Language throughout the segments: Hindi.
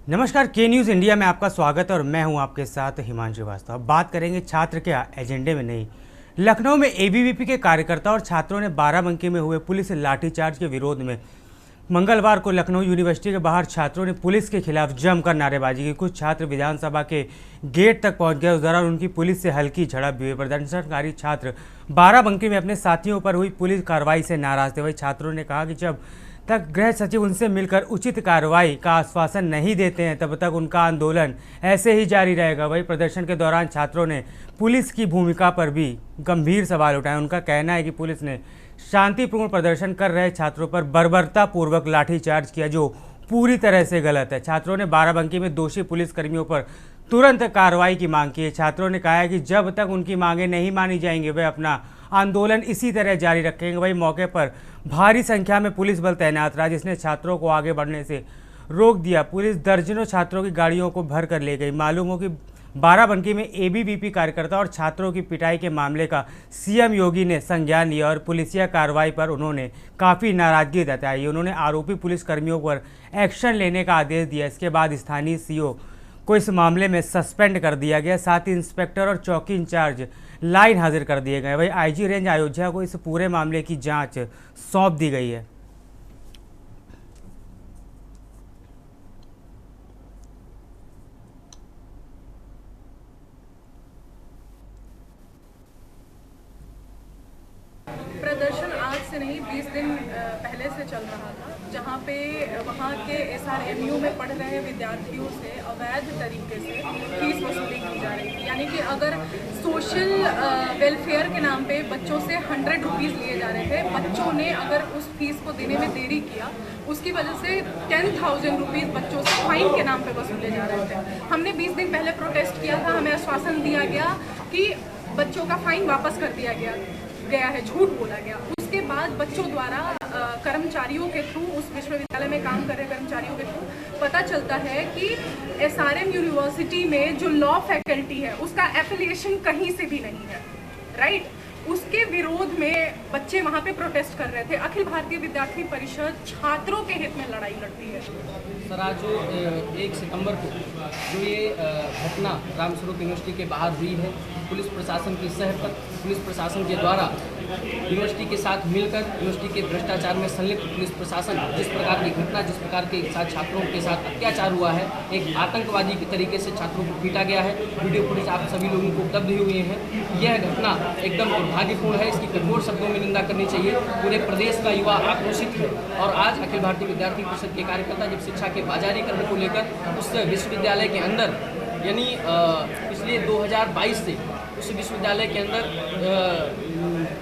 नमस्कार, के न्यूज़ इंडिया में आपका स्वागत है और मैं हूं आपके साथ हिमांशु श्रीवास्तव। अब बात करेंगे छात्र के एजेंडे में नहीं। लखनऊ में एबीवीपी के कार्यकर्ता और छात्रों ने बाराबंकी में हुए पुलिस लाठीचार्ज के विरोध में मंगलवार को लखनऊ यूनिवर्सिटी के बाहर छात्रों ने पुलिस के खिलाफ जमकर नारेबाजी की। कुछ छात्र विधानसभा के गेट तक पहुंच गए। उस दौरान उनकी पुलिस से हल्की झड़प भी हुई। प्रदर्शनकारी छात्र बाराबंकी में अपने साथियों पर हुई पुलिस कार्रवाई से नाराज थे। वही छात्रों ने कहा कि जब तक गृह सचिव उनसे मिलकर उचित कार्रवाई का आश्वासन नहीं देते हैं तब तक उनका आंदोलन ऐसे ही जारी रहेगा। वही प्रदर्शन के दौरान छात्रों ने पुलिस की भूमिका पर भी गंभीर सवाल उठाए। उनका कहना है कि पुलिस ने शांतिपूर्ण प्रदर्शन कर रहे छात्रों पर बर्बरतापूर्वक लाठीचार्ज किया, जो पूरी तरह से गलत है। छात्रों ने बाराबंकी में दोषी पुलिसकर्मियों पर तुरंत कार्रवाई की मांग की है। छात्रों ने कहा है कि जब तक उनकी मांगें नहीं मानी जाएंगी वे अपना आंदोलन इसी तरह जारी रखेंगे। वही मौके पर भारी संख्या में पुलिस बल तैनात रहा, जिसने छात्रों को आगे बढ़ने से रोक दिया। पुलिस दर्जनों छात्रों की गाड़ियों को भर कर ले गई। मालूम हो कि बाराबंकी में एबीवीपी कार्यकर्ता और छात्रों की पिटाई के मामले का सीएम योगी ने संज्ञान लिया और पुलिसिया कार्रवाई पर उन्होंने काफ़ी नाराजगी जताई। उन्होंने आरोपी पुलिसकर्मियों पर एक्शन लेने का आदेश दिया। इसके बाद स्थानीय सीओ को इस मामले में सस्पेंड कर दिया गया। साथ ही इंस्पेक्टर और चौकी इंचार्ज लाइन हाजिर कर दिए गए। वही आईजी रेंज अयोध्या को इस पूरे मामले की जांच सौंप दी गई है। प्रदर्शन आज से नहीं 20 दिन पहले से चल रहा था, जहाँ पे वहाँ के SRMU में पढ़ रहे विद्यार्थियों से अवैध तरीके से फीस वसूली की जा रही थी। यानी कि अगर सोशल वेलफेयर के नाम पे बच्चों से 100 रुपीज़ लिए जा रहे थे, बच्चों ने अगर उस फीस को देने में देरी किया, उसकी वजह से 10,000 रुपीज़ बच्चों से फाइन के नाम पे वसूले जा रहे थे। हमने 20 दिन पहले प्रोटेस्ट किया था। हमें आश्वासन दिया गया कि बच्चों का फाइन वापस कर दिया गया है, झूठ बोला गया। उसके बाद बच्चों द्वारा कर्मचारियों के थ्रू, उस विश्वविद्यालय में काम कर रहे कर्मचारियों के थ्रू पता चलता है कि SRM यूनिवर्सिटी में जो लॉ फैकल्टी है उसका एफिलिएशन कहीं से भी नहीं है, राइट। उसके विरोध में बच्चे वहाँ पे प्रोटेस्ट कर रहे थे। अखिल भारतीय विद्यार्थी परिषद छात्रों के हित में लड़ाई लड़ती है। सर, आज 1 सितंबर को जो ये घटना रामस्वरूप यूनिवर्सिटी के बाहर हुई है, पुलिस प्रशासन की सह पर पुलिस प्रशासन के द्वारा यूनिवर्सिटी के साथ मिलकर यूनिवर्सिटी के भ्रष्टाचार में संलिप्त पुलिस प्रशासन जिस प्रकार की घटना, जिस प्रकार के साथ छात्रों के साथ अत्याचार हुआ है, एक आतंकवादी के तरीके से छात्रों को पीटा गया है। वीडियो फुटेज आप सभी लोगों को उपलब्ध हुए हैं। यह घटना एकदम दुर्भाग्यपूर्ण है। इसकी कठोर शब्दों में निंदा करनी चाहिए। पूरे प्रदेश का युवा आक्रोशित है और आज अखिल भारतीय विद्यार्थी परिषद के कार्यकर्ता जब शिक्षा के बाजारीकरण को लेकर उस विश्वविद्यालय के अंदर, यानी पिछले 2022 से उस विश्वविद्यालय के अंदर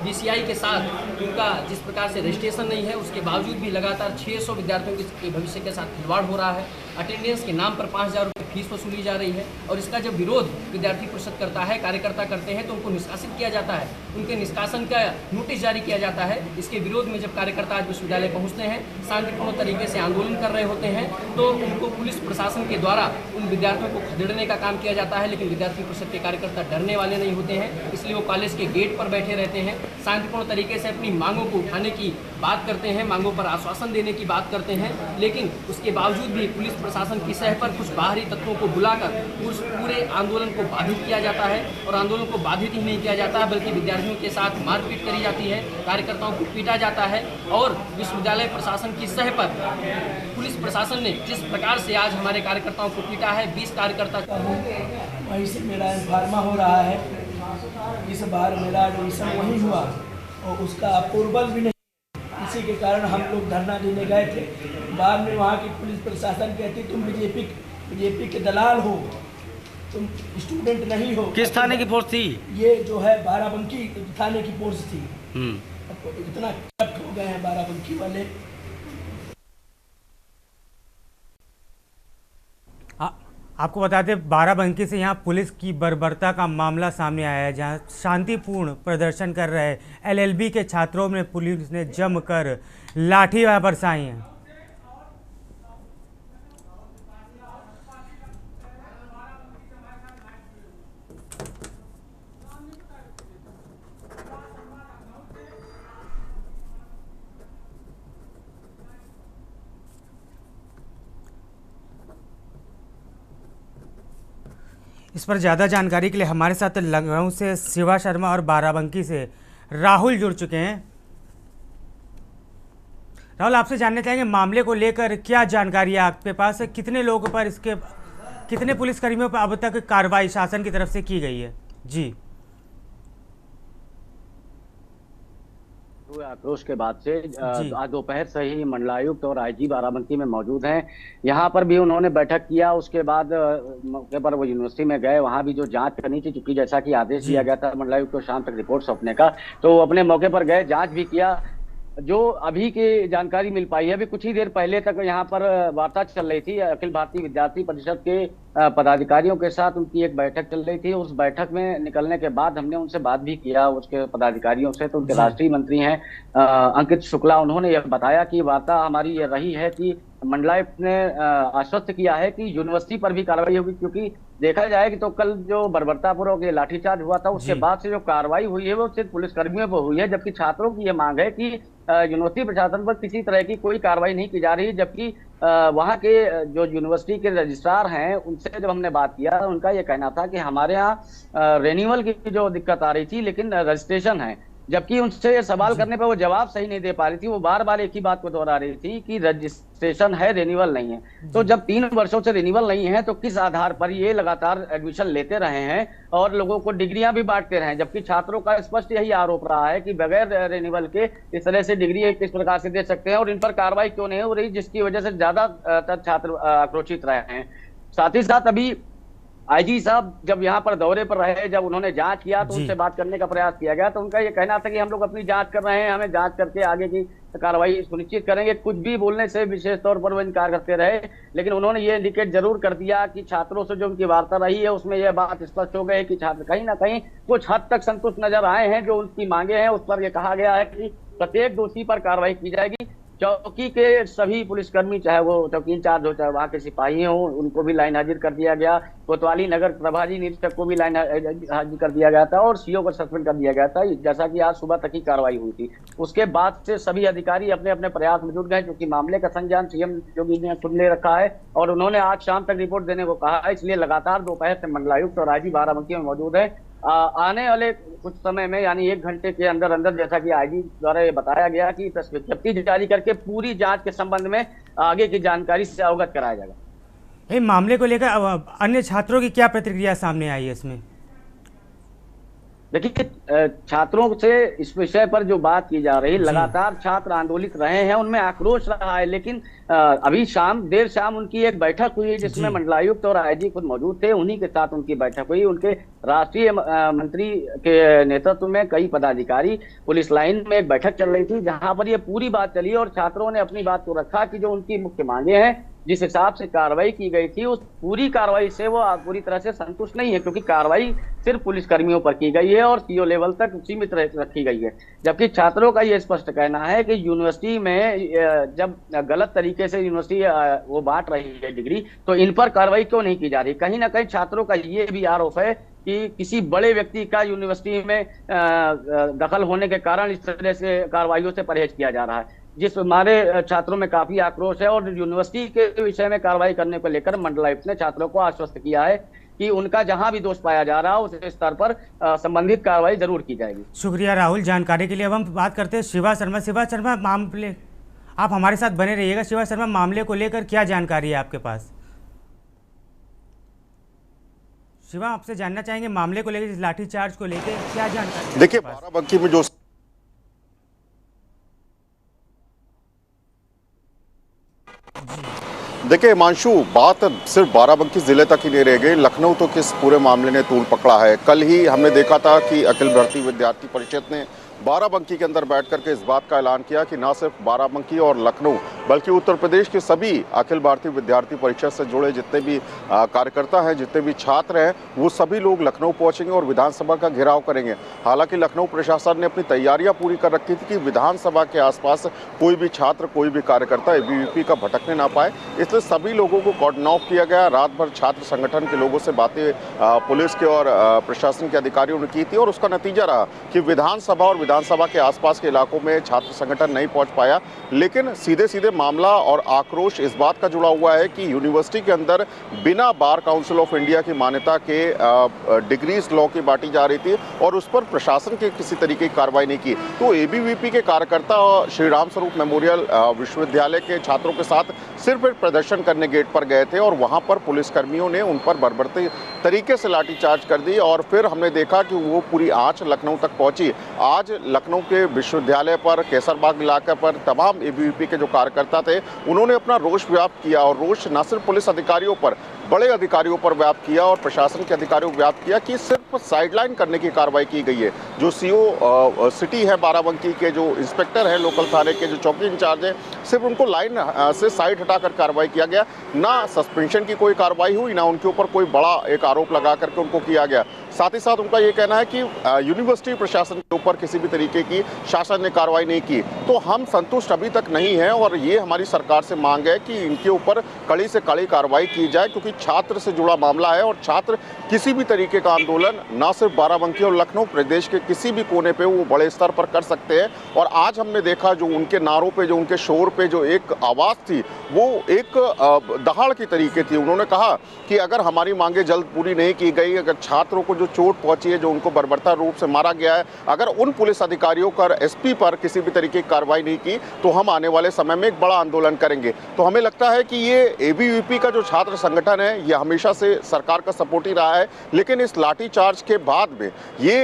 BCI के साथ उनका जिस प्रकार से रजिस्ट्रेशन नहीं है, उसके बावजूद भी लगातार 600 विद्यार्थियों के भविष्य के साथ खिलवाड़ हो रहा है। अटेंडेंस के नाम पर 5,000 रुपये फीस वसूली जा रही है और इसका जब विरोध विद्यार्थी परिषद करता है, कार्यकर्ता करते हैं, तो उनको निष्कासित किया जाता है। उनके निष्कासन का नोटिस जारी किया जाता है। इसके विरोध में जब कार्यकर्ता आज विश्वविद्यालय पहुँचते हैं, शांतिपूर्ण तरीके से आंदोलन कर रहे होते हैं, तो उनको पुलिस प्रशासन के द्वारा उन विद्यार्थियों को खदेड़ने का काम किया जाता है। लेकिन विद्यार्थी परिषद के कार्यकर्ता डरने वाले नहीं होते हैं, इसलिए वो कॉलेज के गेट पर बैठे रहते हैं, शांतिपूर्ण तरीके से अपनी मांगों को उठाने की बात करते हैं, मांगों पर आश्वासन देने की बात करते हैं। लेकिन उसके बावजूद भी पुलिस प्रशासन की सह पर कुछ बाहरी तत्वों को बुलाकर उस पूरे आंदोलन को बाधित किया जाता है। और आंदोलन को बाधित ही नहीं किया जाता, बल्कि विद्यार्थियों के साथ मारपीट करी जाती है, कार्यकर्ताओं को पीटा जाता है। और विश्वविद्यालय प्रशासन की सह पर पुलिस प्रशासन ने जिस प्रकार से आज हमारे कार्यकर्ताओं को पीटा है, 20 कार्यकर्ता वहीं से मेरा फार्मा हो रहा है। इस बार मेरा एडमिशन वहीं हुआ और उसका अप्रूवल भी नहीं। इसी के कारण हम लोग धरना देने गए थे। बाद में वहाँ की पुलिस प्रशासन कहती तुम बीजेपी के दलाल हो, तुम स्टूडेंट नहीं हो। किस थाने की फोर्स थी? ये जो है बाराबंकी थाने की फोर्स थी। इतना करप्ट हो गए हैं बाराबंकी वाले। आपको बता दें, बाराबंकी से यहाँ पुलिस की बर्बरता का मामला सामने आया है, जहाँ शांतिपूर्ण प्रदर्शन कर रहे LLB के छात्रों में पुलिस ने जमकर लाठी बरसाई हैं। इस पर ज़्यादा जानकारी के लिए हमारे साथ लखनऊ से शिवा शर्मा और बाराबंकी से राहुल जुड़ चुके हैं। राहुल, आपसे जानना चाहेंगे मामले को लेकर क्या जानकारी है आपके पास, कितने लोगों पर कितने पुलिसकर्मियों पर अब तक कार्रवाई शासन की तरफ से की गई है? जी। आक्रोश के बाद से आज दोपहर से ही मंडलायुक्त और आईजी बाराबंकी में मौजूद हैं। यहाँ पर भी उन्होंने बैठक किया। उसके बाद मौके पर वो यूनिवर्सिटी में गए, वहाँ भी जो जांच करनी थी, चूंकि जैसा कि आदेश दिया गया था मंडलायुक्त को शाम तक रिपोर्ट सौंपने का, तो अपने मौके पर गए, जांच भी किया। जो अभी की जानकारी मिल पाई है, अभी कुछ ही देर पहले तक यहाँ पर वार्ता चल रही थी अखिल भारतीय विद्यार्थी परिषद के पदाधिकारियों के साथ, उनकी एक बैठक चल रही थी। उस बैठक में निकलने के बाद हमने उनसे बात भी किया, उसके पदाधिकारियों से। तो उनके राष्ट्रीय मंत्री हैं अंकित शुक्ला, उन्होंने यह बताया कि वार्ता हमारी ये रही है कि मंडलायुक्त ने आश्वस्त किया है कि यूनिवर्सिटी पर भी कार्रवाई होगी, क्योंकि देखा जाए कि तो कल जो बर्बरतापूर्वक ये लाठीचार्ज हुआ था, उसके बाद से जो कार्रवाई हुई है वो सिर्फ पुलिसकर्मियों पर हुई है, जबकि छात्रों की ये मांग है कि यूनिवर्सिटी प्रशासन पर किसी तरह की कोई कार्रवाई नहीं की जा रही। जबकि वहाँ के जो यूनिवर्सिटी के रजिस्ट्रार हैं, उनसे जब हमने बात किया, उनका ये कहना था कि हमारे यहाँ रेन्यूअल की जो दिक्कत आ रही थी, लेकिन रजिस्ट्रेशन है। जबकि उनसे सवाल करने पर वो जवाब सही नहीं दे पा रही थी। वो बार बार एक ही बात को दोहरा रही थी कि रजिस्ट्रेशन है, रिन्यूअल नहीं है। तो जब 3 वर्षों से रिन्यूअल नहीं है, तो किस आधार पर ये लगातार एडमिशन लेते रहे हैं और लोगों को डिग्रियां भी बांटते रहे हैं? जबकि छात्रों का स्पष्ट यही आरोप रहा है कि बगैर रिन्यूअल के इस तरह से डिग्री किस प्रकार से दे सकते हैं, और इन पर कार्रवाई क्यों नहीं हो रही, जिसकी वजह से ज्यादा छात्र आक्रोशित रहे हैं। साथ ही साथ अभी आईजी साहब जब यहाँ पर दौरे पर रहे, जब उन्होंने जांच किया, तो उनसे बात करने का प्रयास किया गया, तो उनका ये कहना था कि हम लोग अपनी जांच कर रहे हैं, हमें जांच करके आगे की कार्रवाई सुनिश्चित करेंगे। कुछ भी बोलने से विशेष तौर पर वो इनकार करते रहे, लेकिन उन्होंने ये इंडिकेट जरूर कर दिया कि छात्रों से जो उनकी वार्ता रही है, उसमें यह बात स्पष्ट हो गई कि छात्र कहीं ना कहीं कुछ हद तक संतुष्ट नजर आए हैं। जो उनकी मांगे हैं, उस पर यह कहा गया है कि प्रत्येक दोषी पर कार्रवाई की जाएगी। चौकी के सभी पुलिसकर्मी, चाहे वो चौकी इंचार्ज हो, चाहे वहाँ के सिपाही हो, उनको भी लाइन हाजिर कर दिया गया। कोतवाली नगर प्रभारी निरीक्षक को भी लाइन हाजिर कर दिया गया था और सीओ को सस्पेंड कर दिया गया था, जैसा कि आज सुबह तक ही कार्रवाई हुई थी। उसके बाद से सभी अधिकारी अपने अपने प्रयास में जुट गए, क्योंकि मामले का संज्ञान सीएम योगी ने खुद ले रखा है और उन्होंने आज शाम तक रिपोर्ट देने को कहा है। इसलिए लगातार दोपहर से मंडलायुक्त और आईजी बाराबंकी में मौजूद है। आने वाले कुछ समय में, यानी 1 घंटे के अंदर अंदर, जैसा कि आईजी द्वारा ये बताया गया कि प्रेस विज्ञप्ति जारी करके पूरी जांच के संबंध में आगे की जानकारी से अवगत कराया जाएगा। मामले को लेकर अन्य छात्रों की क्या प्रतिक्रिया सामने आई है इसमें? देखिए, छात्रों से इस विषय पर जो बात की जा रही, लगातार छात्र आंदोलित रहे हैं, उनमें आक्रोश रहा है। लेकिन अभी देर शाम उनकी एक बैठक हुई, जिसमें मंडलायुक्त और आईजी खुद मौजूद थे। उन्हीं के साथ उनकी बैठक हुई। उनके राष्ट्रीय मंत्री के नेतृत्व में कई पदाधिकारी, पुलिस लाइन में एक बैठक चल रही थी, जहां पर ये पूरी बात चली और छात्रों ने अपनी बात को रखा कि जो उनकी मुख्य मांगे हैं, जिस हिसाब से कार्रवाई की गई थी, उस पूरी कार्रवाई से वो पूरी तरह से संतुष्ट नहीं है, क्योंकि कार्रवाई सिर्फ पुलिसकर्मियों पर की गई है और सीओ लेवल तक सीमित रखी गई है। जबकि छात्रों का ये स्पष्ट कहना है कि यूनिवर्सिटी में जब गलत तरीके से यूनिवर्सिटी वो बांट रही है डिग्री, तो इन पर कार्रवाई क्यों नहीं की जा रही? कहीं ना कहीं छात्रों का ये भी आरोप है कि किसी बड़े व्यक्ति का यूनिवर्सिटी में दखल होने के कारण इस तरह से कार्रवाइयों से परहेज किया जा रहा है, जिस हमारे छात्रों में काफी आक्रोश है। और यूनिवर्सिटी के विषय में कार्रवाई करने को लेकर मंडलायुक्त ने छात्रों को आश्वस्त किया है कि उनका जहां भी दोष पाया जा रहा है, उस स्तर पर संबंधित कार्रवाई जरूर की जाएगी। शुक्रिया राहुल जानकारी के लिए। अब हम बात करते हैं शिवा शर्मा। शिवा शर्मा, मामले आप हमारे साथ बने रहिएगा। शिवा शर्मा, मामले को लेकर क्या जानकारी है आपके पास? शिवा, आपसे जानना चाहेंगे मामले को लेकर, लाठीचार्ज को लेकर क्या जानकारी? देखिए, बाराबंकी में जो देखिए हिमांशु, बात सिर्फ बाराबंकी जिले तक ही नहीं रह गई, लखनऊ तो किस पूरे मामले ने तूल पकड़ा है। कल ही हमने देखा था कि अखिल भारतीय विद्यार्थी परिषद ने बाराबंकी के अंदर बैठ करके इस बात का ऐलान किया कि ना सिर्फ बाराबंकी और लखनऊ बल्कि उत्तर प्रदेश के सभी अखिल भारतीय विद्यार्थी परिषद से जुड़े जितने भी कार्यकर्ता हैं, जितने भी छात्र हैं, वो सभी लोग लखनऊ पहुंचेंगे और विधानसभा का घेराव करेंगे। हालांकि लखनऊ प्रशासन ने अपनी तैयारियां पूरी कर रखी थी कि विधानसभा के आसपास कोई भी छात्र, कोई भी कार्यकर्ता एबीवीपी का भटकने ना पाए, इसलिए सभी लोगों को कॉर्डन ऑफ किया गया। रात भर छात्र संगठन के लोगों से बातें पुलिस के और प्रशासन के अधिकारियों ने की थी और उसका नतीजा रहा कि विधानसभा और विधानसभा के आसपास के इलाकों में छात्र संगठन नहीं पहुंच पाया, लेकिन सीधे सीधे मामला और आक्रोश इस बात का जुड़ा हुआ है कि यूनिवर्सिटी के अंदर बिना बार काउंसिल ऑफ इंडिया की मान्यता के डिग्रीज लॉ की बांटी जा रही थी और उस पर प्रशासन के किसी तरीके की कार्रवाई नहीं की। तो एबीवीपी के कार्यकर्ता श्री राम स्वरूप मेमोरियल विश्वविद्यालय के छात्रों के साथ सिर्फ एक प्रदर्शन करने गेट पर गए थे और वहां पर पुलिसकर्मियों ने उन पर बर्बरते तरीके से लाठीचार्ज कर दी और फिर हमने देखा कि वो पूरी आंच लखनऊ तक पहुंची। आज लखनऊ के विश्वविद्यालय पर, केसरबाग इलाके पर तमाम एबीवीपी के जो कार्यकर्ता थे उन्होंने अपना रोष व्यक्त किया और रोष न सिर्फ पुलिस अधिकारियों पर, बड़े अधिकारियों पर व्यक्त किया और प्रशासन के अधिकारियों को व्यक्त किया कि सिर्फ साइडलाइन करने की कार्रवाई की गई है। जो सीओ सिटी है बाराबंकी के, जो इंस्पेक्टर है लोकल थाने के, जो चौकी इंचार्ज है, सिर्फ उनको लाइन से साइड हटाकर कार्रवाई किया गया। ना सस्पेंशन की कोई कार्रवाई हुई, ना उनके ऊपर कोई बड़ा एक आरोप लगा करके उनको किया गया। साथ ही साथ उनका ये कहना है कि यूनिवर्सिटी प्रशासन के ऊपर किसी भी तरीके की शासन ने कार्रवाई नहीं की। तो हम संतुष्ट अभी तक नहीं है और ये हमारी सरकार से मांग है कि इनके ऊपर कड़ी से कड़ी कार्रवाई की जाए, क्योंकि छात्र से जुड़ा मामला है और छात्र किसी भी तरीके का आंदोलन ना सिर्फ बाराबंकी और लखनऊ, प्रदेश के किसी भी कोने पे वो बड़े स्तर पर कर सकते हैं। और आज हमने देखा जो उनके नारों पे, जो उनके शोर पे जो एक आवाज़ थी, वो एक दहाड़ की तरीके थी। उन्होंने कहा कि अगर हमारी मांगे जल्द पूरी नहीं की गई, अगर छात्रों को जो चोट पहुंची है, जो उनको बर्बरता रूप से मारा गया है, अगर उन पुलिस अधिकारियों पर, एसपी पर किसी भी तरीके की कार्रवाई नहीं की तो हम आने वाले समय में एक बड़ा आंदोलन करेंगे। तो हमें लगता है कि ये एबीवीपी का जो छात्र संगठन है ये हमेशा से सरकार का सपोर्ट ही रहा है, लेकिन इस लाठीचार्ज के बाद में ये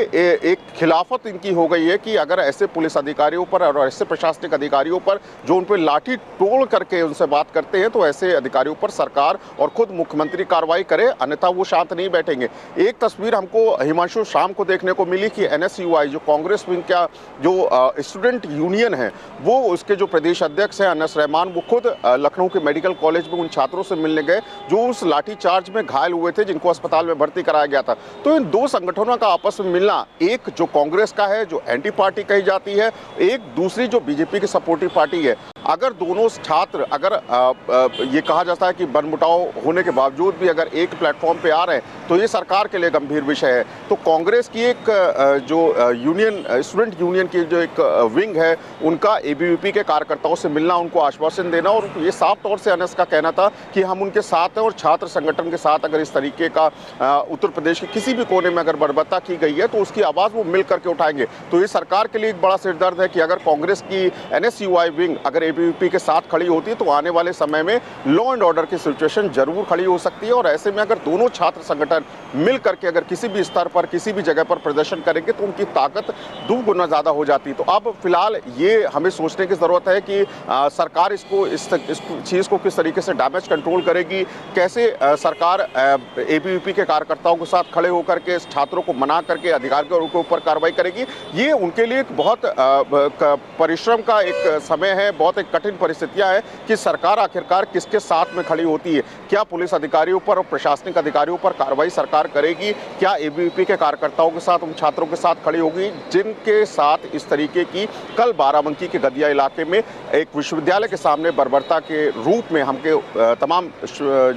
एक खिलाफत इनकी हो गई है कि अगर ऐसे पुलिस अधिकारियों पर और ऐसे प्रशासनिक अधिकारियों पर जो उन पर लाठी तोड़ करके उनसे बात करते हैं, तो ऐसे अधिकारियों पर सरकार और खुद मुख्यमंत्री कार्रवाई करे, अन्यथा वो शांत नहीं बैठेंगे। एक तस्वीर हमको हिमांशु शाम को देखने को मिली कि एनएसयूआई जो कांग्रेस विंग का जो स्टूडेंट यूनियन है, वो उसके जो प्रदेश अध्यक्ष हैं अनस रहमान, वो खुद लखनऊ के मेडिकल कॉलेज में उन छात्रों से मिलने गए जो उस लाठीचार्ज में घायल हुए थे, जिनको अस्पताल में भर्ती कराया गया था। तो इन दो संगठनों का आपस में मिलना, एक जो कांग्रेस का है जो एंटी पार्टी कही जाती है, एक दूसरी जो बीजेपी की सपोर्टिव पार्टी है, अगर दोनों छात्र अगर ये कहा जाता है कि बनमुटाव होने के बावजूद भी अगर एक प्लेटफॉर्म पे आ रहे हैं तो ये सरकार के लिए गंभीर विषय है। तो कांग्रेस की एक जो यूनियन, स्टूडेंट यूनियन की जो एक विंग है, उनका एबीवीपी के कार्यकर्ताओं से मिलना, उनको आश्वासन देना और ये साफ तौर से अनस का कहना था कि हम उनके साथ हैं और छात्र संगठन के साथ अगर इस तरीके का उत्तर प्रदेश के किसी भी कोने में अगर बर्बरता की गई है तो उसकी आवाज़ वो मिल करके उठाएंगे। तो ये सरकार के लिए एक बड़ा सिरदर्द है कि अगर कांग्रेस की एनएसयूआई विंग अगर एबीवीपी के साथ खड़ी होती है तो आने वाले समय में लॉ एंड ऑर्डर की सिचुएशन जरूर खड़ी हो सकती है। और ऐसे में अगर दोनों छात्र संगठन मिल करके अगर किसी भी स्तर पर, किसी भी जगह पर प्रदर्शन करेंगे तो उनकी ताकत दुगुना ज़्यादा हो जाती है। तो अब फिलहाल ये हमें सोचने की ज़रूरत है कि सरकार इसको इस चीज़ को किस तरीके से डैमेज कंट्रोल करेगी, कैसे सरकार एबीवीपी के कार्यकर्ताओं के साथ खड़े होकर के छात्रों को मना करके अधिकारियों के ऊपर कार्रवाई करेगी। ये उनके लिए एक बहुत परिश्रम का एक समय है, बहुत एक कठिन परिस्थितियां हैं कि सरकार आखिरकार किसके साथ में खड़ी होती है। क्या पुलिस अधिकारियों पर और प्रशासनिक अधिकारियों पर कार्रवाई सरकार करेगी, क्या एबीवीपी के कार्यकर्ताओं के साथ, उन छात्रों के साथ खड़ी होगी जिनके साथ इस तरीके की कल बाराबंकी के गदिया इलाके में एक विश्वविद्यालय के सामने बर्बरता के रूप में हमके तमाम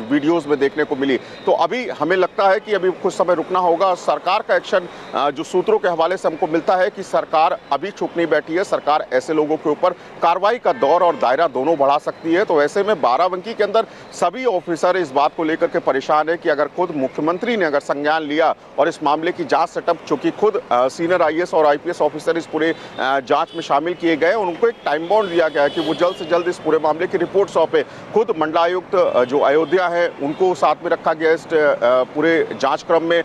वीडियोस में देखने को मिली। तो अभी हमें लगता है कि अभी कुछ समय रुकना होगा। सरकार का एक्शन जो सूत्रों के हवाले से हमको मिलता है कि सरकार अभी चुप नहीं बैठी है, सरकार ऐसे लोगों के ऊपर कार्रवाई का दौर और दायरा दोनों बढ़ा सकती है। तो ऐसे में बाराबंकी के अंदर सभी ऑफिसर इस बात को लेकर के परेशान है कि अगर खुद मुख्यमंत्री ने अगर संज्ञान लिया और इस मामले की जांच सेटअप, चूंकि खुद सीनियर आईएएस और आईपीएस ऑफिसर इस पूरे जांच में शामिल किए गए, उनको एक टाइम बाउंड दिया गया है कि वो जल्द से जल्द इस पूरे मामले की रिपोर्ट सौंपे। खुद मंडलायुक्त जो अयोध्या है उनको साथ में रखा गया इस पूरे जांच क्रम में।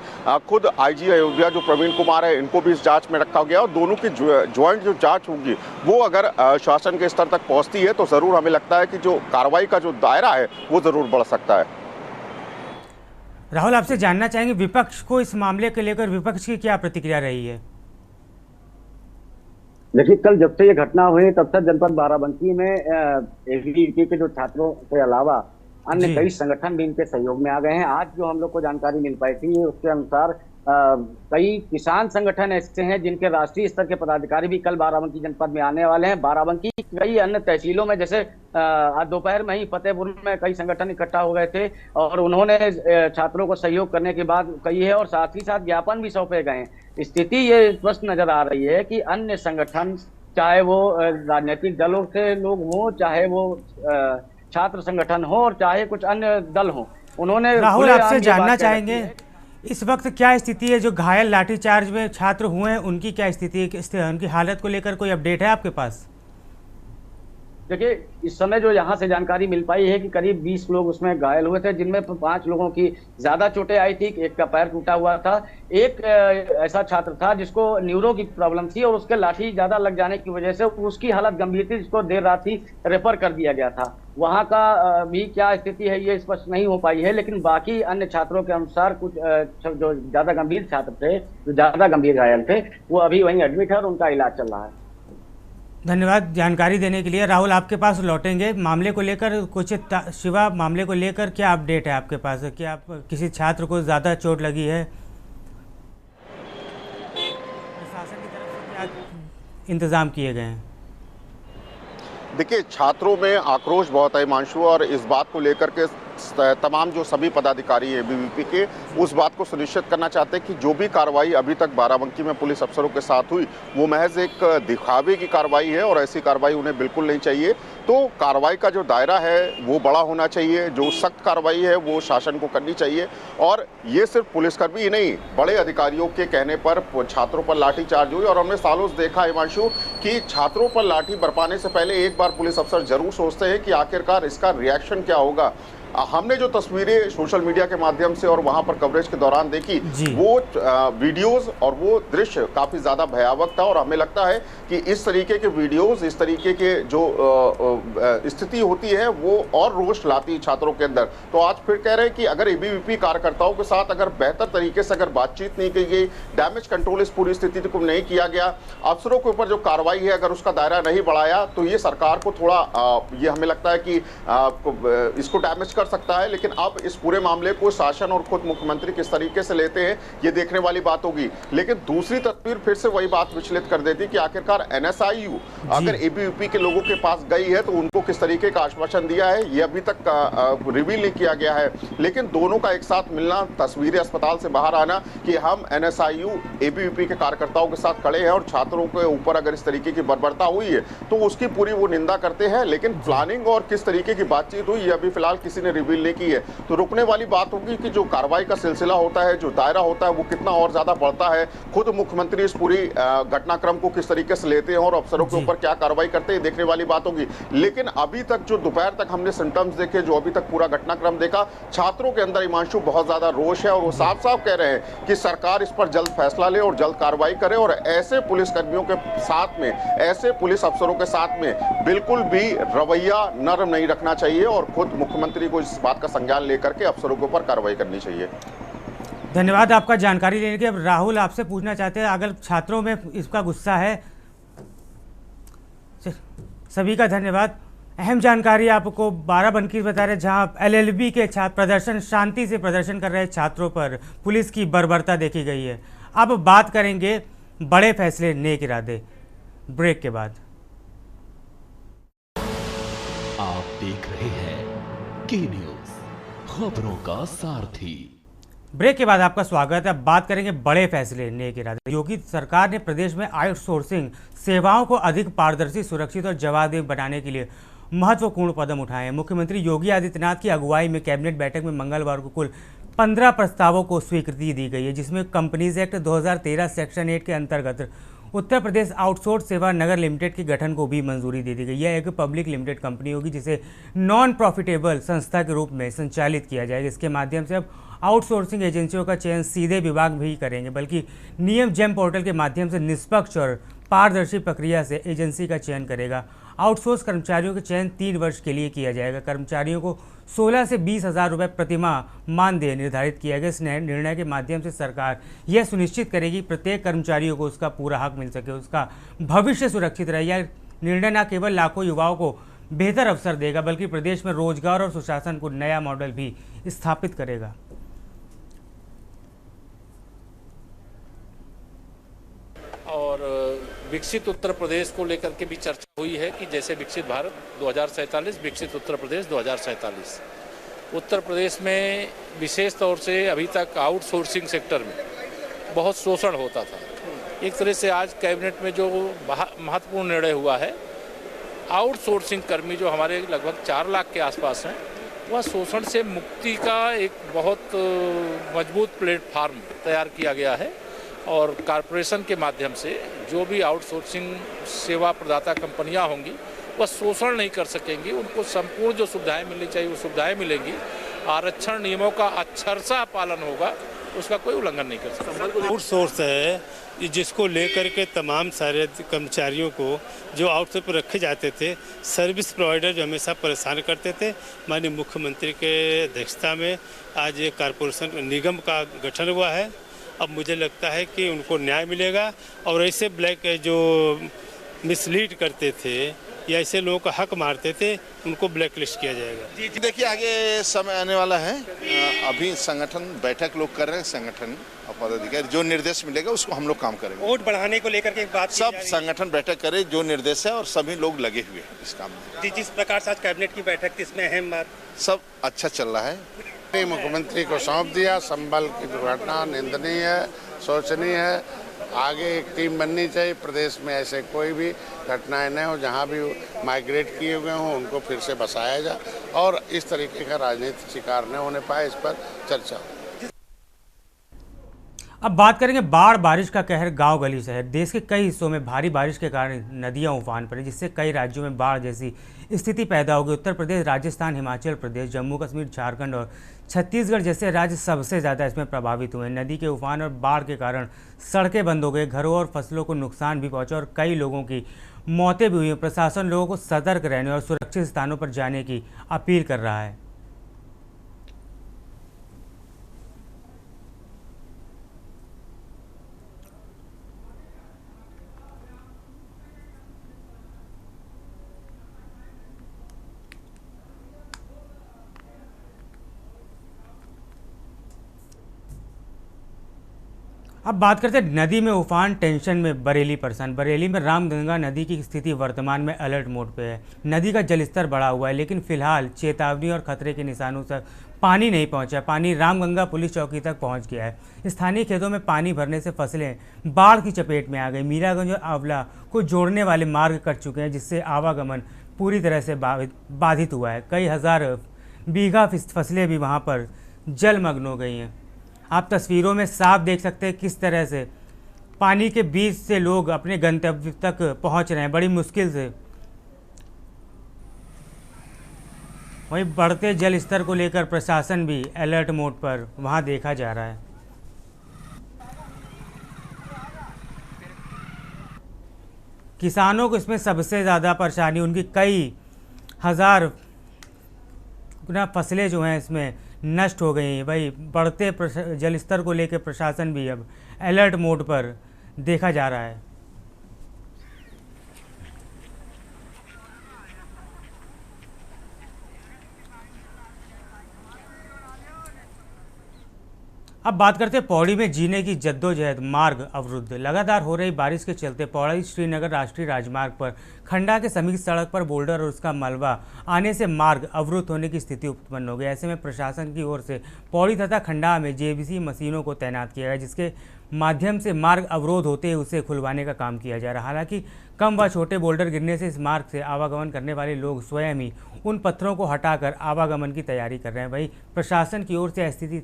खुद आईजी अयोध्या जो प्रवीण कुमार है, इनको भी इस जांच में रखा गया और दोनों की ज्वाइंट जो जांच होगी वो अगर शासन के स्तर तक पहुंचती है तो जरूर हमें लगता है कि जो कार्रवाई का जो दायरा है वो जरूर बढ़ सकता है। राहुल, आपसे जानना चाहेंगे विपक्ष को इस मामले को लेकर विपक्ष की क्या प्रतिक्रिया रही है? देखिए, कल जब से ये घटना हुई तब तक जनपद बाराबंकी में एबीवीपी के जो छात्रों के अलावा अन्य कई संगठन भी इनके सहयोग में आ गए हैं। आज जो हम लोग को जानकारी मिल पाई थी उसके अनुसार कई किसान संगठन ऐसे हैं जिनके राष्ट्रीय स्तर के पदाधिकारी भी कल बाराबंकी जनपद में आने वाले हैं। बाराबंकी की कई अन्य तहसीलों में, जैसे आज दोपहर में ही फतेहपुर में कई संगठन इकट्ठा हो गए थे और उन्होंने छात्रों को सहयोग करने की बात कही है और साथ ही साथ ज्ञापन भी सौंपे गए हैं। स्थिति ये स्पष्ट नजर आ रही है कि अन्य संगठन, चाहे वो राजनीतिक दलों से लोग हों, चाहे वो छात्र संगठन हो और चाहे कुछ अन्य दल हो, उन्होंने राहुल आपसे जानना चाहेंगे इस वक्त क्या स्थिति है? जो घायल लाठीचार्ज में छात्र हुए हैं उनकी क्या स्थिति है? उनकी हालत को लेकर कोई अपडेट है आपके पास? देखिए, इस समय जो यहाँ से जानकारी मिल पाई है कि करीब 20 लोग उसमें घायल हुए थे, जिनमें 5 लोगों की ज्यादा चोटें आई थी, एक का पैर टूटा हुआ था। एक ऐसा छात्र था जिसको न्यूरो की प्रॉब्लम थी और उसके लाठी ज्यादा लग जाने की वजह से उसकी हालत गंभीर थी, जिसको देर रात ही रेफर कर दिया गया था। वहाँ का भी क्या स्थिति है ये स्पष्ट नहीं हो पाई है, लेकिन बाकी अन्य छात्रों के अनुसार कुछ जो ज्यादा गंभीर छात्र थे, जो ज्यादा गंभीर घायल थे, वो अभी वहीं एडमिट है और उनका इलाज चल रहा है। धन्यवाद जानकारी देने के लिए। राहुल आपके पास लौटेंगे। मामले को लेकर कुछ शिवा, मामले को लेकर क्या अपडेट है आपके पास? क्या आप किसी छात्र को ज़्यादा चोट लगी है? प्रशासन की तरफ से क्या इंतजाम किए गए हैं? देखिए, छात्रों में आक्रोश बहुत है हिमांशु, और इस बात को लेकर के तमाम जो सभी पदाधिकारी हैं एबीवीपी के, उस बात को सुनिश्चित करना चाहते हैं कि जो भी कार्रवाई अभी तक बाराबंकी में पुलिस अफसरों के साथ हुई वो महज एक दिखावे की कार्रवाई है और ऐसी कार्रवाई उन्हें बिल्कुल नहीं चाहिए। तो कार्रवाई का जो दायरा है वो बड़ा होना चाहिए, जो सख्त कार्रवाई है वो शासन को करनी चाहिए। और ये सिर्फ पुलिसकर्मी ही नहीं, बड़े अधिकारियों के कहने पर छात्रों पर लाठीचार्ज हुई और हमने सालों से देखा हिमांशु कि छात्रों पर लाठी बरपाने से पहले एक बार पुलिस अफसर जरूर सोचते हैं कि आखिरकार इसका रिएक्शन क्या होगा। हमने जो तस्वीरें सोशल मीडिया के माध्यम से और वहां पर कवरेज के दौरान देखी, वो वीडियोस और वो दृश्य काफी ज्यादा भयावह था। और हमें लगता है कि इस तरीके के वीडियोस, इस तरीके के जो स्थिति होती है वो और रोष लाती है छात्रों के अंदर। तो आज फिर कह रहे हैं कि अगर एबीवीपी कार्यकर्ताओं के साथ अगर बेहतर तरीके से अगर बातचीत नहीं की गई, डैमेज कंट्रोल इस पूरी स्थिति को नहीं किया गया, अफसरों के ऊपर जो कार्रवाई है अगर उसका दायरा नहीं बढ़ाया, तो ये सरकार को थोड़ा ये हमें लगता है कि इसको डैमेज कर सकता है। लेकिन अब इस पूरे मामले को शासन और खुद मुख्यमंत्री किस तरीके से लेते हैं ये देखने वाली बात होगी। लेकिन दूसरी तस्वीर फिर से वही बात विचलित कर देती कि आखिरकार एनएसआईयू अगर एबीवीपी के लोगों के पास गई है तो उनको किस तरीके का आश्वासन दिया है ये अभी तक रिवील नहीं किया गया है। लेकिन दोनों का एक साथ मिलना, तस्वीरें अस्पताल से बाहर आना कि हम एनएसआईयू एबीवीपी के कार्यकर्ताओं के साथ खड़े हैं और छात्रों के ऊपर अगर इस तरीके की बर्बरता हुई है तो उसकी पूरी वो निंदा करते हैं। लेकिन प्लानिंग और किस तरीके की बातचीत हुई ये अभी फिलहाल किसी ने रिवील नहीं की है। तो रुकने वाली बात होगी कि जो कार्रवाई का सिलसिला होता है, जो दायरा होता है, वो कितना और ज्यादा बढ़ता है। खुद मुख्यमंत्री इस पूरी घटनाक्रम को किस तरीके से लेते हैं और अफसरों के ऊपर क्या कार्रवाई करते हैं देखने वाली बात होगी। लेकिन अभी तक जो दोपहर तक हमने सिम्टम्स देखे, जो अभी तक पूरा घटनाक्रम देखा, छात्रों के अंदर हिमांशु बहुत ज्यादा रोष है और वो साफ साफ कह रहे हैं कि सरकार इस पर जल्द फैसला ले और जल्द कार्रवाई करे और ऐसे पुलिसकर्मियों के साथ में, ऐसे पुलिस अफसरों के साथ में बिल्कुल भी रवैया नरम नहीं रखना चाहिए और खुद मुख्यमंत्री को इस बात का संज्ञान लेकर के अफसरों के ऊपर कार्रवाई करनी चाहिए। धन्यवाद आपका जानकारी देने के। अब राहुल आपसे पूछना चाहते हैं, अगर छात्रों में इसका गुस्सा है, सभी का धन्यवाद। अहम जानकारी आपको बाराबंकी बता रहे, जहां एलएलबी के छात्र प्रदर्शन, शांति से प्रदर्शन कर रहे छात्रों पर पुलिस की बर्बरता देखी गई है। अब बात करेंगे बड़े फैसले, नेक इरादे, ब्रेक के बाद। आप देख रहे हैं के न्यूज़, खबरों का सारथी। ब्रेक के बाद आपका स्वागत है। अब बात करेंगे बड़े फैसले, नेक इरादे। योगी सरकार ने प्रदेश में आउटसोर्सिंग सेवाओं को अधिक पारदर्शी, सुरक्षित और जवाबदेह बनाने के लिए महत्वपूर्ण कदम उठाए हैं। मुख्यमंत्री योगी आदित्यनाथ की अगुवाई में कैबिनेट बैठक में मंगलवार को कुल 15 प्रस्तावों को स्वीकृति दी गई है, जिसमें कंपनीज एक्ट 2013 सेक्शन 8 के अंतर्गत उत्तर प्रदेश आउटसोर्स सेवा नगर लिमिटेड के गठन को भी मंजूरी दे दी गई। यह एक पब्लिक लिमिटेड कंपनी होगी जिसे नॉन प्रॉफिटेबल संस्था के रूप में संचालित किया जाएगा। इसके माध्यम से अब आउटसोर्सिंग एजेंसियों का चयन सीधे विभाग भी करेंगे, बल्कि नियम जेम पोर्टल के माध्यम से निष्पक्ष और पारदर्शी प्रक्रिया से एजेंसी का चयन करेगा। आउटसोर्स कर्मचारियों का चयन 3 वर्ष के लिए किया जाएगा। कर्मचारियों को 16 से 20 हज़ार रुपये प्रतिमाह मानदेय निर्धारित किया गया। इस निर्णय के माध्यम से सरकार यह सुनिश्चित करेगी प्रत्येक कर्मचारियों को उसका पूरा हक मिल सके, उसका भविष्य सुरक्षित रहे। यह निर्णय न केवल लाखों युवाओं को बेहतर अवसर देगा, बल्कि प्रदेश में रोजगार और सुशासन को नया मॉडल भी स्थापित करेगा। विकसित उत्तर प्रदेश को लेकर के भी चर्चा हुई है कि जैसे विकसित भारत 2047, विकसित उत्तर प्रदेश 2047। उत्तर प्रदेश में विशेष तौर से अभी तक आउटसोर्सिंग सेक्टर में बहुत शोषण होता था। एक तरह से आज कैबिनेट में जो महत्वपूर्ण निर्णय हुआ है, आउटसोर्सिंग कर्मी जो हमारे लगभग 4 लाख के आसपास हैं, वह शोषण से मुक्ति का एक बहुत मजबूत प्लेटफार्म तैयार किया गया है और कॉरपोरेशन के माध्यम से जो भी आउटसोर्सिंग सेवा प्रदाता कंपनियां होंगी वह शोषण नहीं कर सकेंगी। उनको संपूर्ण जो सुविधाएं मिलनी चाहिए वो सुविधाएं मिलेंगी। आरक्षण नियमों का अक्षरशः पालन होगा, उसका कोई उल्लंघन नहीं कर सकता। आउटसोर्स है जिसको लेकर के तमाम सारे कर्मचारियों को जो आउटसोर्स पर रखे जाते थे, सर्विस प्रोवाइडर जो हमेशा परेशान करते थे, माननीय मुख्यमंत्री के अध्यक्षता में आज ये कॉरपोरेशन निगम का गठन हुआ है। अब मुझे लगता है कि उनको न्याय मिलेगा और ऐसे ब्लैक जो मिसलीड करते थे या ऐसे लोगों का हक मारते थे उनको ब्लैक लिस्ट किया जाएगा। जी देखिए, आगे समय आने वाला है। अभी संगठन बैठक लोग कर रहे हैं, संगठन और पदाधिकारी जो निर्देश मिलेगा उसको हम लोग काम करेंगे। वोट बढ़ाने को लेकर के बात सब संगठन बैठक करे, जो निर्देश है, और सभी लोग लगे हुए हैं इस काम में। जी, जिस प्रकार से आज कैबिनेट की बैठक थी इसमें अहम बात सब अच्छा चल रहा है। मुख्यमंत्री को सौंप दिया। संभल की दुर्घटना निंदनीय है, शोचनीय है। आगे एक टीम बननी चाहिए, प्रदेश में ऐसे कोई भी घटनाएं न हो, जहां भी माइग्रेट किए हुए हों उनको फिर से बसाया जाए और इस तरीके का राजनीतिक शिकार न होने पाए, इस पर चर्चा हो। अब बात करेंगे बाढ़ बारिश का कहर गांव गली शहर। देश के कई हिस्सों में भारी बारिश के कारण नदियां उफान पर हैं, जिससे कई राज्यों में बाढ़ जैसी स्थिति पैदा हो गई। उत्तर प्रदेश, राजस्थान, हिमाचल प्रदेश, जम्मू कश्मीर, झारखंड और छत्तीसगढ़ जैसे राज्य सबसे ज़्यादा इसमें प्रभावित हुए हैं। नदी के उफान और बाढ़ के कारण सड़कें बंद हो गई, घरों और फसलों को नुकसान भी पहुंचा और कई लोगों की मौतें भी हुई। प्रशासन लोगों को सतर्क रहने और सुरक्षित स्थानों पर जाने की अपील कर रहा है। अब बात करते हैं नदी में उफान, टेंशन में बरेली परेशान। बरेली में रामगंगा नदी की स्थिति वर्तमान में अलर्ट मोड पे है। नदी का जलस्तर बढ़ा हुआ है, लेकिन फिलहाल चेतावनी और खतरे के निशानों तक पानी नहीं पहुंचा। पानी रामगंगा पुलिस चौकी तक पहुंच गया है। स्थानीय खेतों में पानी भरने से फसलें बाढ़ की चपेट में आ गई। मीरागंज और आंवला को जोड़ने वाले मार्ग कट चुके हैं, जिससे आवागमन पूरी तरह से बाधित हुआ है। कई हजार बीघा फसलें भी वहाँ पर जलमग्न हो गई हैं। आप तस्वीरों में साफ देख सकते हैं किस तरह से पानी के बीच से लोग अपने गंतव्य तक पहुंच रहे हैं बड़ी मुश्किल से। वहीं बढ़ते जल स्तर को लेकर प्रशासन भी अलर्ट मोड पर वहां देखा जा रहा है। किसानों को इसमें सबसे ज़्यादा परेशानी, उनकी कई हजार फसलें जो हैं इसमें नष्ट हो गई हैं। भाई बढ़ते जल स्तर को लेकर प्रशासन भी अब अलर्ट मोड पर देखा जा रहा है। अब बात करते हैं पौड़ी में जीने की जद्दोजहद, मार्ग अवरुद्ध। लगातार हो रही बारिश के चलते पौड़ी श्रीनगर राष्ट्रीय राजमार्ग पर खंडा के समीप सड़क पर बोल्डर और उसका मलबा आने से मार्ग अवरुद्ध होने की स्थिति उत्पन्न हो गई। ऐसे में प्रशासन की ओर से पौड़ी तथा खंडा में जेबीसी मशीनों को तैनात किया गया, जिसके माध्यम से मार्ग अवरोध होते ही उसे खुलवाने का काम किया जा रहा है। हालांकि कम व छोटे बोल्डर गिरने से इस मार्ग से आवागमन करने वाले लोग स्वयं ही उन पत्थरों को हटाकर आवागमन की तैयारी कर रहे हैं। वहीं प्रशासन की ओर से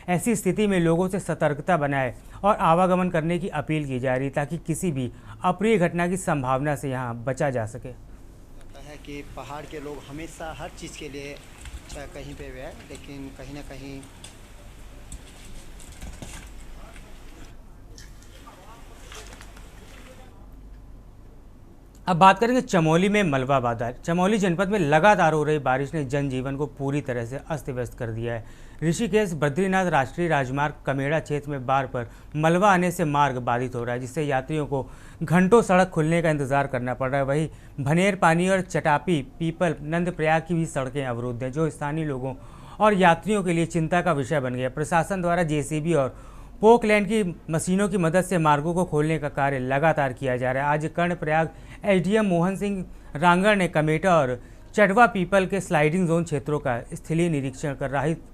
ऐसी स्थिति में लोगों से सतर्कता बनाए और आवागमन करने की अपील की जा रही, ताकि किसी भी अप्रिय घटना की संभावना से यहाँ बचा जा सके। है कि पहाड़ के लोग हमेशा हर चीज़ के लिए चाहे कहीं पे भी है, लेकिन कहीं ना कहीं अब बात करेंगे चमोली में मलबा बादल। चमोली जनपद में लगातार हो रही बारिश ने जनजीवन को पूरी तरह से अस्त व्यस्त कर दिया है। ऋषिकेश बद्रीनाथ राष्ट्रीय राजमार्ग कमेड़ा क्षेत्र में बाढ़ पर मलबा आने से मार्ग बाधित हो रहा है, जिससे यात्रियों को घंटों सड़क खुलने का इंतजार करना पड़ रहा है। वहीं भनेर पानी और चटापी पीपल नंदप्रयाग की भी सड़कें अवरुद्ध हैं, जो स्थानीय लोगों और यात्रियों के लिए चिंता का विषय बन गया। प्रशासन द्वारा जेसीबी और पोकलैंड की मशीनों की मदद से मार्गों को खोलने का कार्य लगातार किया जा रहा है। आज कर्णप्रयाग एसडीएम मोहन सिंह रांगड़ ने कमेटा और चटवा पीपल के स्लाइडिंग जोन क्षेत्रों का स्थलीय निरीक्षण कर राहत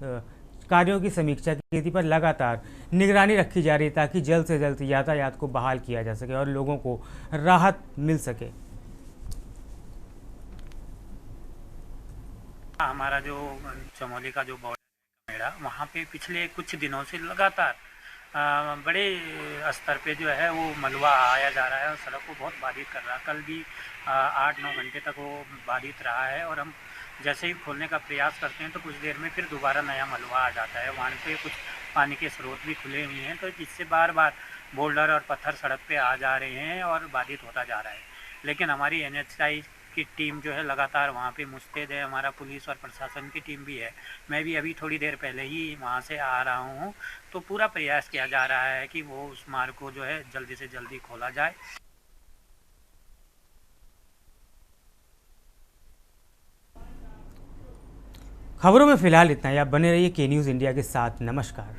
कार्यों की समीक्षा की। स्थिति पर लगातार निगरानी रखी जा रही है ताकि जल्द से जल्द यातायात को बहाल किया जा सके और लोगों को राहत मिल सके। हमारा जो चमोली का जो बॉर्डर मेड़ा वहाँ पे पिछले कुछ दिनों से लगातार बड़े स्तर पे जो है वो मलबा आया जा रहा है और सड़क को बहुत बाधित कर रहा है। कल भी 8-9 घंटे तक वो बाधित रहा है और हम जैसे ही खोलने का प्रयास करते हैं तो कुछ देर में फिर दोबारा नया मलबा आ जाता है। वहाँ पे कुछ पानी के स्रोत भी खुले हुए हैं तो जिससे बार बार बोल्डर और पत्थर सड़क पे आ जा रहे हैं और बाधित होता जा रहा है। लेकिन हमारी NHI की टीम जो है लगातार वहाँ पे मुस्तैद है, हमारा पुलिस और प्रशासन की टीम भी है। मैं भी अभी थोड़ी देर पहले ही वहाँ से आ रहा हूँ तो पूरा प्रयास किया जा रहा है कि वो उस मार्ग को जो है जल्दी से जल्दी खोला जाए। खबरों में फिलहाल इतना ही। आप बने रहिए के न्यूज़ इंडिया के साथ। नमस्कार।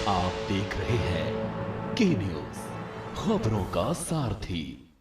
आप देख रहे हैं के न्यूज़, खबरों का सारथी।